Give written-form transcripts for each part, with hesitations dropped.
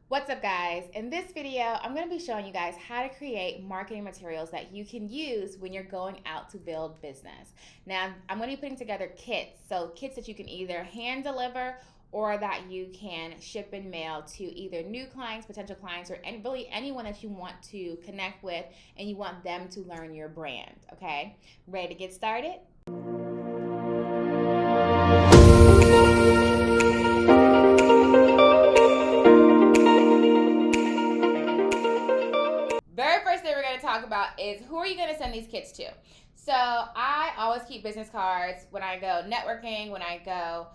What's up, guys? In this video, I'm going to be showing you guys how to create marketing materials that you can use when you're going out to build business. Now, I'm going to be putting together kits. So kits that you can either hand deliver or that you can ship and mail to either new clients, potential clients, or really anyone that you want to connect with and you want them to learn your brand, okay? Ready to get started? Very first thing we're going to talk about is who are you going to send these kits to? So I always keep business cards when I go networking, when I go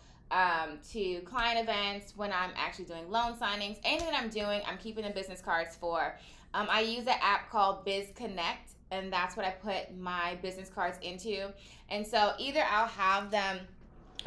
to client events, when I'm actually doing loan signings, anything that I'm doing, I'm keeping the business cards for. I use an app called Biz Connect, and that's what I put my business cards into. And so either I'll have them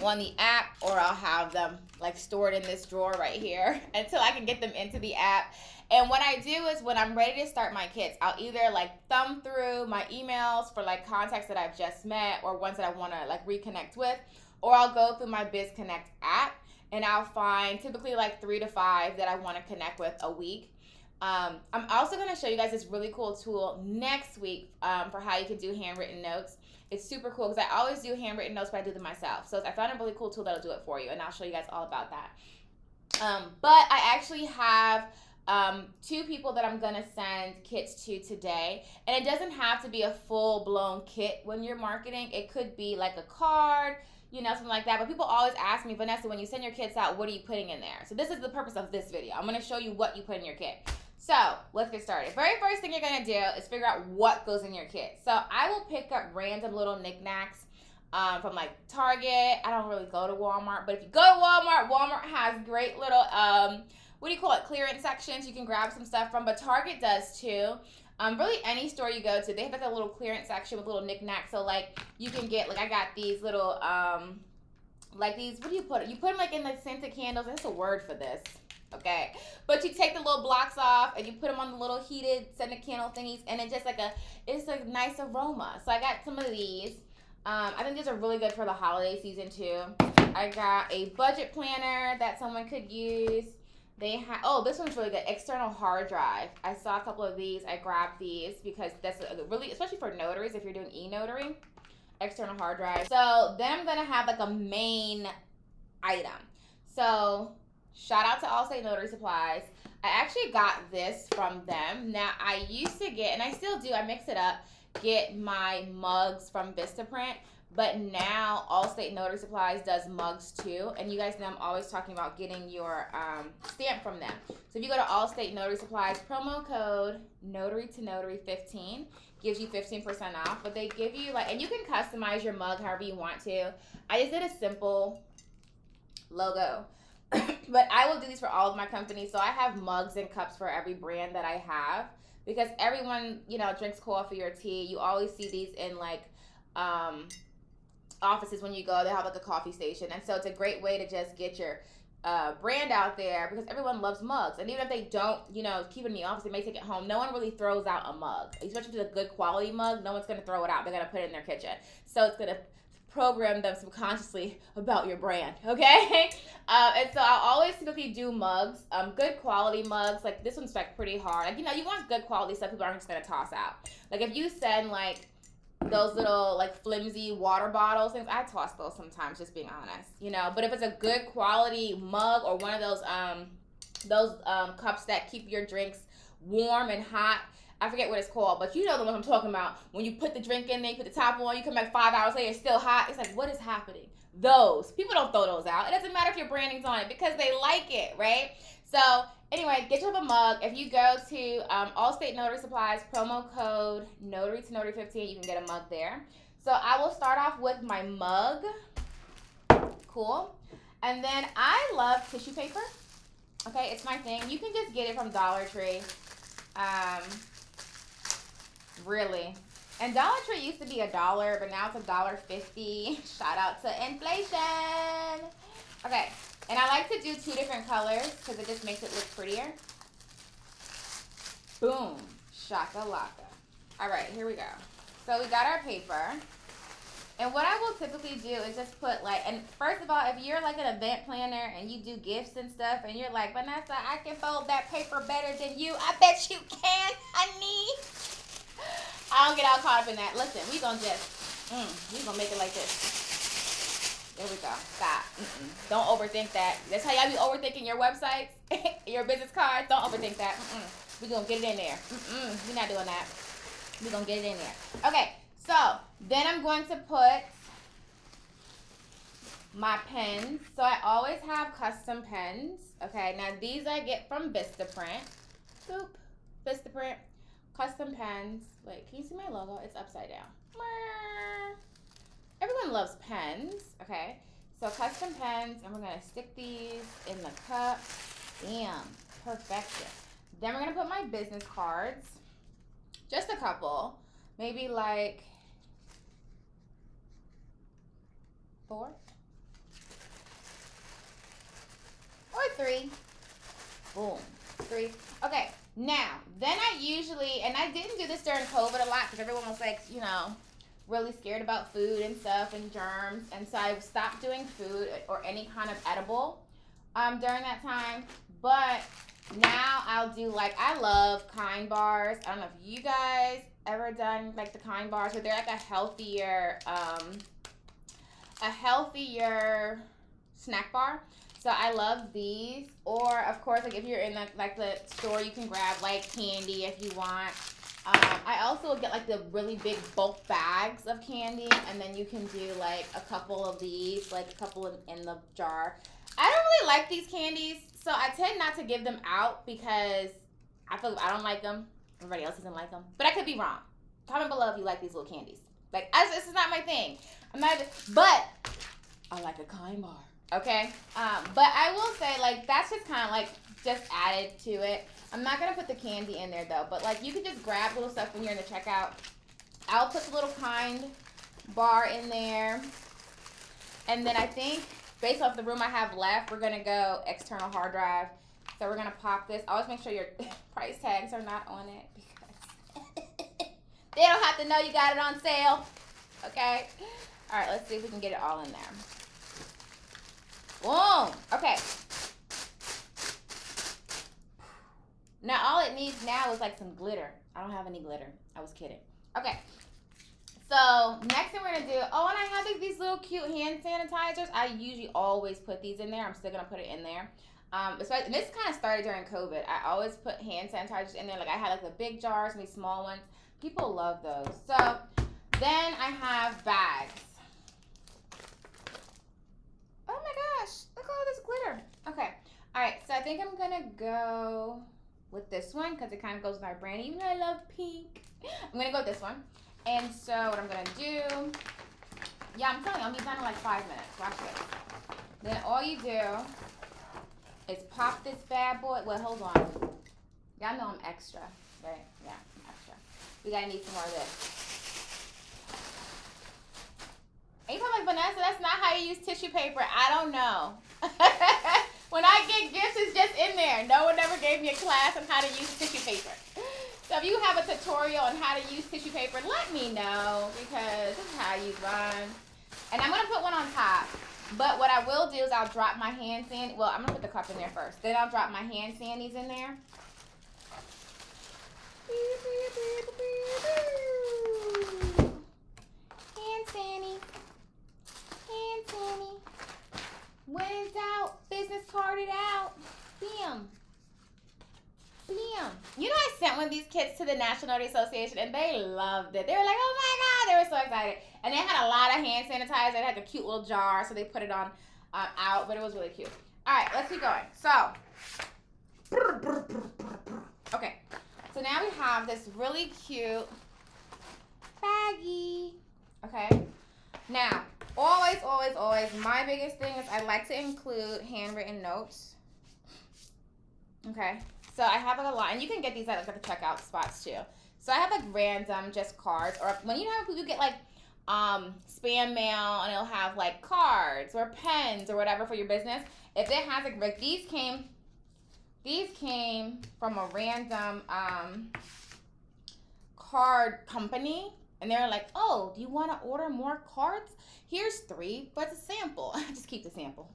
on the app or I'll have them like stored in this drawer right here until I can get them into the app. And what I do is when I'm ready to start my kits, I'll either like thumb through my emails for like contacts that I've just met or ones that I want to like reconnect with, or I'll go through my Biz Connect app and I'll find typically like 3 to 5 that I want to connect with a week. I'm also going to show you guys this really cool tool next week for how you can do handwritten notes. It's super cool because I always do handwritten notes, but I do them myself. So I found a really cool tool that'll do it for you, and I'll show you guys all about that. But I actually have 2 people that I'm going to send kits to today. And it doesn't have to be a full-blown kit when you're marketing. It could be like a card, something like that. But people always ask me, Vanessa, when you send your kits out, what are you putting in there? So this is the purpose of this video. I'm going to show you what you put in your kit. So let's get started. Very first thing you're going to do is figure out what goes in your kit. So I will pick up random little knickknacks from like Target. I don't really go to Walmart, but if you go to Walmart, Walmart has great little, clearance sections you can grab some stuff from, but Target does too. Really any store you go to, they have like a little clearance section with little knickknacks. So like you can get, like I got these little, like these, what do you put? You put them like in like scented candles. There's a word for this. Okay, but you take the little blocks off and you put them on the little heated scented candle thingies, and it's just like it's a nice aroma. So I got some of these. I think these are really good for the holiday season too. I got a budget planner that someone could use. They have, oh, this one's really good. External hard drive. I saw a couple of these. I grabbed these because that's really, especially for notaries, if you're doing e-notary, external hard drive. So then I'm gonna have like a main item. So shout out to Allstate Notary Supplies. I actually got this from them. Now, I used to get, and I still do, I mix it up, get my mugs from Vistaprint, but now Allstate Notary Supplies does mugs too. And you guys know I'm always talking about getting your stamp from them. So if you go to Allstate Notary Supplies, promo code Notary to Notary 15 gives you 15% off. But they give you like, and you can customize your mug however you want to. I just did a simple logo. But I will do these for all of my companies. So I have mugs and cups for every brand that I have because everyone, drinks coffee or tea. You always see these in like offices when you go. They have like a coffee station. And so it's a great way to just get your brand out there because everyone loves mugs. And even if they don't, keep it in the office, they may take it home. No one really throws out a mug. Especially if it's a good quality mug, no one's going to throw it out. They're going to put it in their kitchen. So it's going to program them subconsciously about your brand, okay? And so I'll always typically do mugs, good quality mugs. Like this one's spec pretty hard. Like, you want good quality stuff people aren't just gonna toss out. Like if you send like those little like flimsy water bottles, things, I toss those sometimes, just being honest, But if it's a good quality mug or one of those cups that keep your drinks warm and hot, I forget what it's called, but you know the one I'm talking about. When you put the drink in there, you put the top on, you come back 5 hours later, it's still hot. It's like, what is happening? Those. People don't throw those out. It doesn't matter if your branding's on it because they like it, right? So anyway, get yourself a mug. If you go to Allstate Notary Supplies, promo code Notary to Notary 15, you can get a mug there. So I will start off with my mug. Cool. And then I love tissue paper. Okay, it's my thing. You can just get it from Dollar Tree. Really. And Dollar Tree used to be $1, but now it's $1.50. Shout out to inflation. Okay, and I like to do 2 different colors because it just makes it look prettier. Boom. Shakalaka. All right, here we go. So we got our paper. And what I will typically do is just put like, and first of all, if you're like an event planner and you do gifts and stuff, and you're like, Vanessa, I can fold that paper better than you. I bet you can, honey. I don't get all caught up in that. Listen, we gonna make it like this. There we go. Stop. Don't overthink that. That's how y'all be overthinking your websites, your business cards. Don't overthink that. We gonna get it in there. We're not doing that. We gonna get it in there. Okay. So then I'm going to put my pens. So I always have custom pens. Okay, now these I get from Vistaprint. Boop, Vistaprint. Custom pens. Wait, can you see my logo? It's upside down. Everyone loves pens. Okay, so custom pens, and we're gonna stick these in the cup. Bam, perfection. Then we're gonna put my business cards. Just a couple. Maybe like 4 or 3. Boom, 3. Okay, now then I usually, and I didn't do this during COVID a lot because everyone was like, you know, really scared about food and stuff and germs, and so I stopped doing food or any kind of edible during that time. But now I'll do, like, I love Kind bars. I don't know if you guys ever done like the Kind bars, but they're like a healthier snack bar. So I love these. Or of course, like if you're in the store, you can grab like candy if you want. I also get like the really big bulk bags of candy, and then you can do like a couple of these, like a couple in the jar. I don't really like these candies, so I tend not to give them out because I feel I don't like them. Everybody else doesn't like them, but I could be wrong. Comment below if you like these little candies. Like, this is not my thing. But I like a Kind bar. Okay, but I will say, like, that's just kind of like just added to it. I'm not gonna put the candy in there though, but like you can just grab little stuff when you're in the checkout. I'll put the little Kind bar in there, and then I think based off the room I have left, we're gonna go external hard drive. So we're gonna pop this. Always make sure your price tags are not on it because they don't have to know you got it on sale. Okay. All right. Let's see if we can get it all in there. Boom. Okay. Now all it needs now is like some glitter. I don't have any glitter. I was kidding. Okay. So next thing we're gonna do, oh, and I have like these little cute hand sanitizers. I usually always put these in there. I'm still gonna put it in there. And this kind of started during COVID. I always put hand sanitizers in there. Like I had like the big jars and these small ones. People love those. So then I have bags. Oh my gosh, look at all this glitter. Okay, all right, so I think I'm gonna go with this one because it kind of goes with our brand. Even though I love pink, I'm gonna go with this one. And so what I'm gonna do, yeah, I'm telling you, I'll be done in like 5 minutes. Watch this. Then all you do is pop this bad boy. Well, hold on. Y'all know I'm extra, right? Yeah, I'm extra. We gotta need some more of this. And you're probably like, Vanessa, that's not how you use tissue paper. I don't know. When I get gifts, it's just in there. No one ever gave me a class on how to use tissue paper. So if you have a tutorial on how to use tissue paper, let me know because this is how you run. And I'm going to put one on top. But what I will do is I'll drop my hand sand. Well, I'm going to put the cup in there first. Then I'll drop my hand sandies in there. Hand sandy. Hand sandy. When it's out, business card it out. Bam. Bam. You know, I sent one of these kits to the National Notary Association, and they loved it. They were like, oh my God. They were so excited. And they had a lot of hand sanitizer. They had a cute little jar, so they put it on out, but it was really cute. All right, let's keep going. So, okay. So now we have this really cute baggie. Okay. Now, always, my biggest thing is I like to include handwritten notes. Okay. So I have like a lot, and you can get these at like the checkout spots too. So I have like random just cards, or when you have people get like spam mail, and it'll have like cards or pens or whatever for your business. If it has like these came from a random card company, And they're like, oh, do you want to order more cards? Here's 3, but it's a sample. Just keep the sample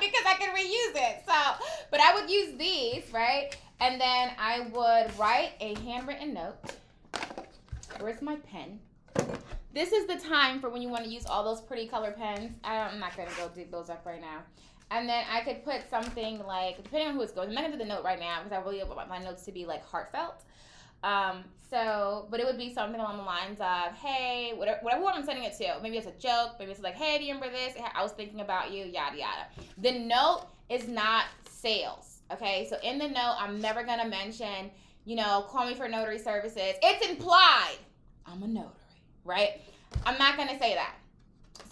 because I can reuse it. So, but I would use these, right? And then I would write a handwritten note. Where's my pen? This is the time for when you want to use all those pretty color pens. I'm not going to go dig those up right now. And then I could put something like, depending on who it's going, I'm not going to do the note right now because I really want my notes to be like heartfelt. But it would be something along the lines of, hey, whatever I'm sending it to. Maybe it's a joke. Maybe it's like, hey, do you remember this? I was thinking about you, yada, yada. The note is not sales, okay? So in the note, I'm never going to mention, call me for notary services. It's implied I'm a notary, right? I'm not going to say that.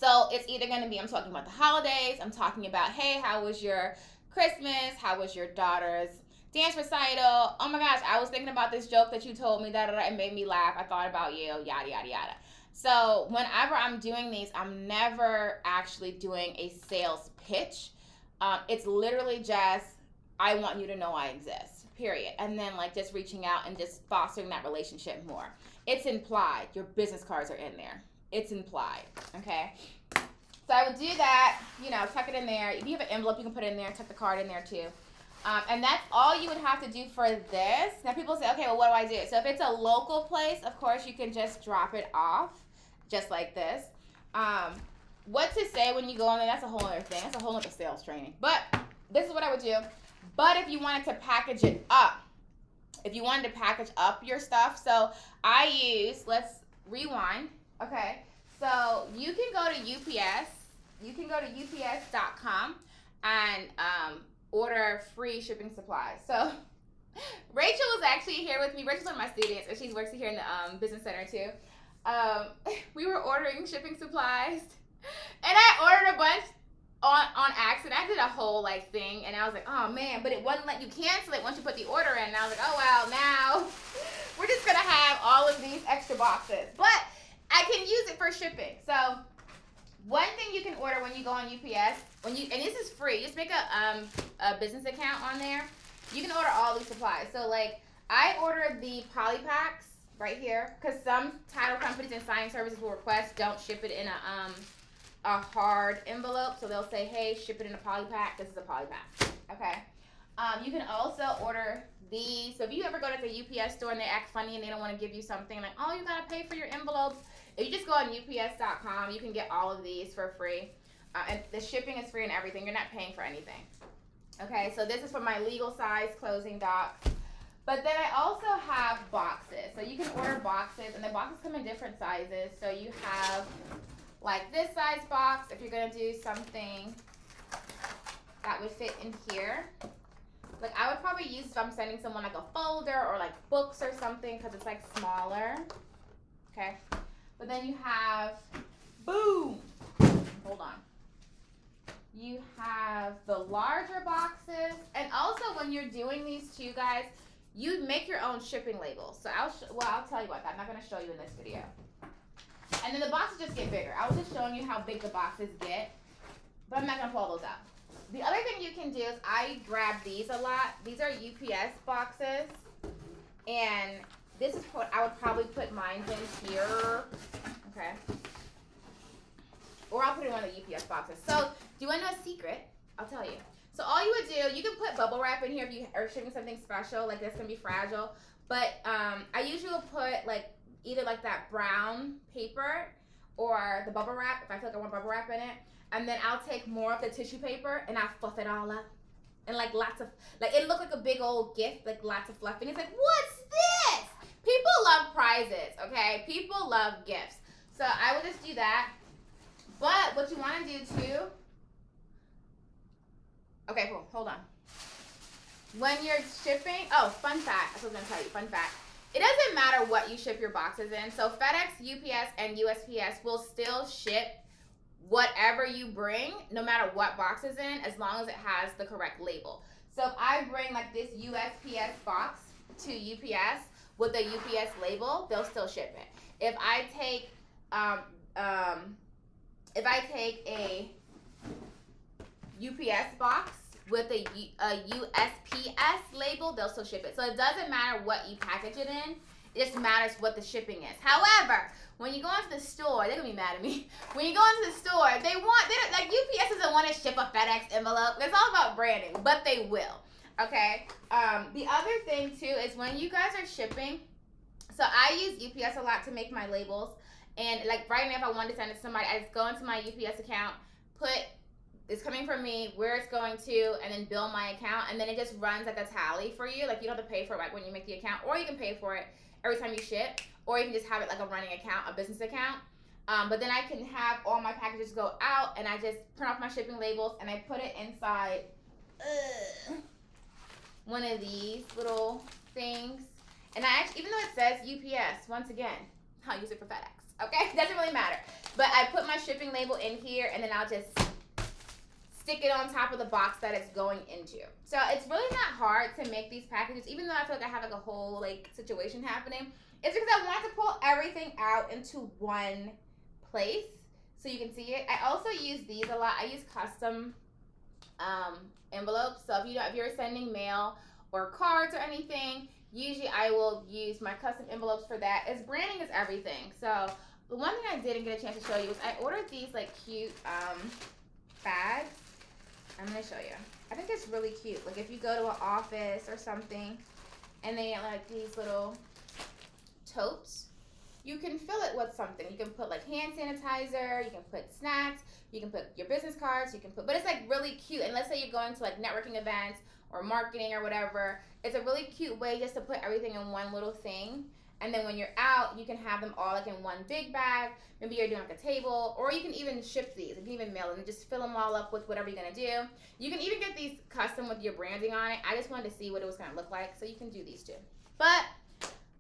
So it's either going to be, I'm talking about the holidays. I'm talking about, hey, how was your Christmas? How was your daughter's dance recital? Oh my gosh, I was thinking about this joke that you told me, it made me laugh. I thought about you, yada, yada, yada. So whenever I'm doing these, I'm never actually doing a sales pitch. It's literally just, I want you to know I exist, period. And then like just reaching out and just fostering that relationship more. It's implied. Your business cards are in there. It's implied, okay? So I would do that, tuck it in there. If you have an envelope, you can put it in there, tuck the card in there too. And that's all you would have to do for this. Now people say, okay, well, what do I do? So if it's a local place, of course, you can just drop it off just like this. What to say when you go in there, that's a whole other thing. That's a whole other sales training. But this is what I would do. But if you wanted to package it up, your stuff, so I use, let's rewind. Okay, so you can go to UPS. You can go to UPS.com and order free shipping supplies. So Rachel was actually here with me. Rachel's one of my students, and she works here in the business center too. We were ordering shipping supplies, and I ordered a bunch on accident. I did a whole thing, and I was like, oh man, but it wouldn't let you cancel it once you put the order in. And I was like, oh well, now we're just gonna have all of these extra boxes, but I can use it for shipping. So one thing you can order when you go on UPS, and this is free, just make a business account on there. You can order all these supplies. So I ordered the poly packs right here because some title companies and signing services will request don't ship it in a hard envelope. So they'll say, hey, ship it in a poly pack. This is a poly pack. Okay. You can also order these. So if you ever go to the UPS store and they act funny and they don't want to give you something like, oh, you got to pay for your envelopes. If you just go on UPS.com, you can get all of these for free. And the shipping is free and everything. You're not paying for anything. Okay, so this is for my legal size closing docs. But then I also have boxes. So you can order boxes, and the boxes come in different sizes. So you have this size box if you're going to do something that would fit in here. I would probably use if I'm sending someone a folder or books or something because it's smaller. Okay. But then you have, boom, hold on. You have the larger boxes. And also when you're doing these too, guys, you make your own shipping labels. So I'll tell you about that. I'm not going to show you in this video. And then the boxes just get bigger. I was just showing you how big the boxes get, but I'm not going to pull all those out. The other thing you can do is I grab these a lot. These are UPS boxes. And this is what I would probably put mine in here. Okay. Or I'll put it in one of the UPS boxes. So, do you want to know a secret? I'll tell you. So, all you would do, you can put bubble wrap in here if you are shipping something special, that's going to be fragile. But I usually will put, either that brown paper or the bubble wrap, if I feel like I want bubble wrap in it. And then I'll take more of the tissue paper and I'll fluff it all up. And, lots of, it looked like a big old gift, lots of fluffing. It's what's this? People love prizes, okay? People love gifts. So I will just do that. But what you want to do too, okay, cool, hold on. When you're shipping, fun fact, that's what I was going to tell you, fun fact. It doesn't matter what you ship your boxes in. So FedEx, UPS, and USPS will still ship whatever you bring, no matter what box is in, as long as it has the correct label. So if I bring this USPS box to UPS with a UPS label, they'll still ship it. If I take a UPS box with a USPS label, they'll still ship it. So it doesn't matter what you package it in. It just matters what the shipping is. However, when you go into the store, they're gonna be mad at me. When you go into the store, they don't, like UPS doesn't want to ship a FedEx envelope. It's all about branding, but they will. Okay. The other thing too is when you guys are shipping. So I use UPS a lot to make my labels, and like right now, if I wanted to send it to somebody, I just go into my UPS account, put it's coming from me, where it's going to, and then bill my account, and then it just runs like a tally for you. Like you don't have to pay for it like when you make the account, or you can pay for it every time you ship, or you can just have it like a running account, a business account. But then I can have all my packages go out, and I just print off my shipping labels, and I put it inside one of these little things. And I actually, even though it says UPS, once again, I'll use it for FedEx. Okay, it doesn't really matter. But I put my shipping label in here, and then I'll just stick it on top of the box that it's going into. So it's really not hard to make these packages, even though I feel like I have like a whole like situation happening. It's because I want to pull everything out into one place so you can see it. I also use these a lot. I use custom envelopes. So if you're sending mail or cards or anything, usually I will use my custom envelopes for that. As branding is everything. So the one thing I didn't get a chance to show you was I ordered these like cute bags. I'm gonna show you. I think it's really cute. Like if you go to an office or something and they get like these little totes, you can fill it with something. You can put like hand sanitizer, you can put snacks, you can put your business cards, but it's like really cute. And let's say you're going to like networking events or marketing or whatever, it's a really cute way just to put everything in one little thing. And then when you're out, you can have them all like in one big bag. Maybe you're doing like a table, or you can even ship these. You can even mail them. Just fill them all up with whatever you're gonna do. You can even get these custom with your branding on it. I just wanted to see what it was gonna look like, so you can do these too. But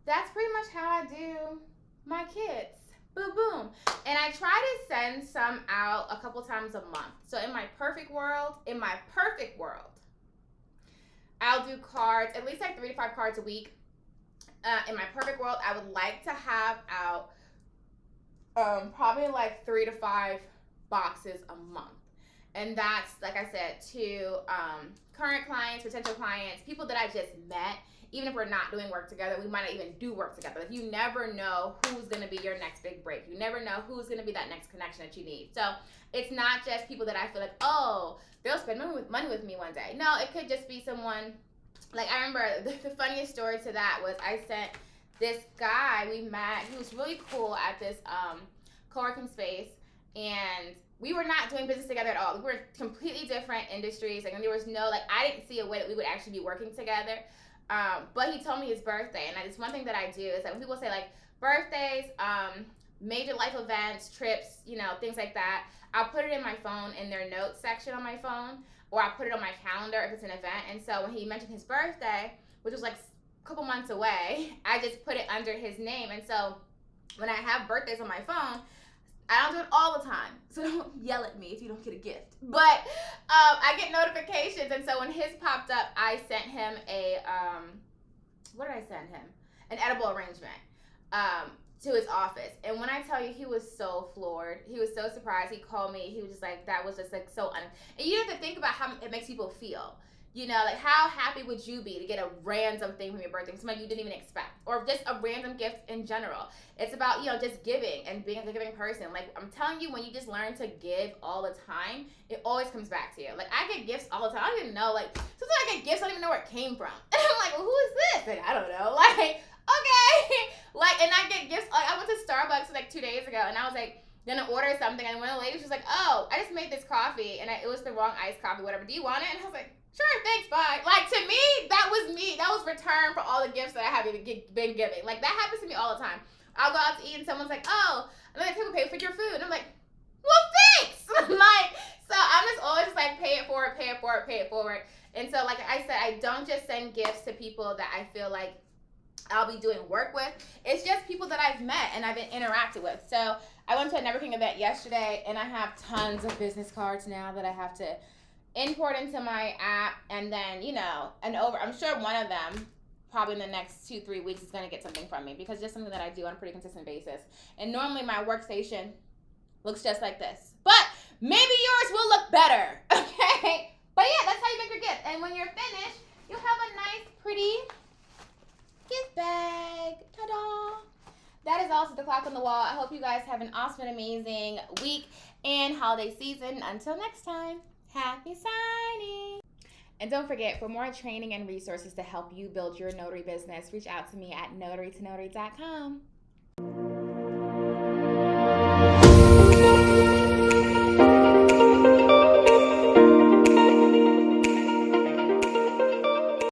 that's pretty much how I do my kids. Boom, boom. And I try to send some out a couple times a month. So in my perfect world, I'll do cards, at least like 3 to 5 cards a week. In my perfect world, I would like to have out probably like 3 to 5 boxes a month. And that's, like I said, to current clients, potential clients, people that I just met. Even if we're not doing work together, we might not even do work together. Like you never know who's going to be your next big break. You never know who's going to be that next connection that you need. So it's not just people that I feel like, oh, they'll spend money with me one day. No, it could just be someone. Like, I remember the funniest story to that was I sent this guy we met. He was really cool at this co-working space, and we were not doing business together at all. We were completely different industries. Like, and there was no, like, I didn't see a way that we would actually be working together. But he told me his birthday, and it's one thing that I do is that when people say, like, birthdays, major life events, trips, you know, things like that, I'll put it in my phone in their notes section on my phone, or I put it on my calendar if it's an event. And so when he mentioned his birthday, which was like a couple months away, I just put it under his name. And so when I have birthdays on my phone, I don't do it all the time. So don't yell at me if you don't get a gift. But I get notifications. And so when his popped up, I sent him what did I send him? An edible arrangement. To his office. And when I tell you, he was so floored. He was so surprised. He called me. He was just like, that was just like so and you have to think about how it makes people feel. You know, like how happy would you be to get a random thing from your birthday, somebody you didn't even expect, or just a random gift in general. It's about, you know, just giving and being a giving person. Like I'm telling you, when you just learn to give all the time, it always comes back to you. Like I get gifts all the time. I don't even know, like sometimes I get gifts, I don't even know where it came from. And I'm like, well, who is this? Like, I don't know. Like, okay. Like, and I get gifts. Like, I went to Starbucks like 2 days ago, and I was like, gonna order something, and one of the ladies was like, oh, I just made this coffee, and it was the wrong iced coffee, whatever. Do you want it? And I was like, sure, thanks, bye. Like, to me, that was me. That was return for all the gifts that I have been giving. Like, that happens to me all the time. I'll go out to eat, and someone's like, oh, I'm like, people pay for your food. And I'm like, well, thanks. Like, so I'm just always just like, pay it forward, pay it forward, pay it forward. And so, like I said, I don't just send gifts to people that I feel like I'll be doing work with. It's just people that I've met and I've been interacted with. So I went to a networking event yesterday, and I have tons of business cards now that I have to import into my app. And then, you know, I'm sure one of them probably in the next 2-3 weeks is going to get something from me, because it's just something that I do on a pretty consistent basis. And normally my workstation looks just like this, but maybe yours will look better. Okay. But yeah, that's how you make your gift. And when you're finished, you'll have a nice, pretty gift bag. Ta-da! is also the clock on the wall. I hope you guys have an awesome and amazing week and holiday season. Until next time, happy signing. And don't forget, for more training and resources to help you build your notary business, reach out to me at notarytonotary.com.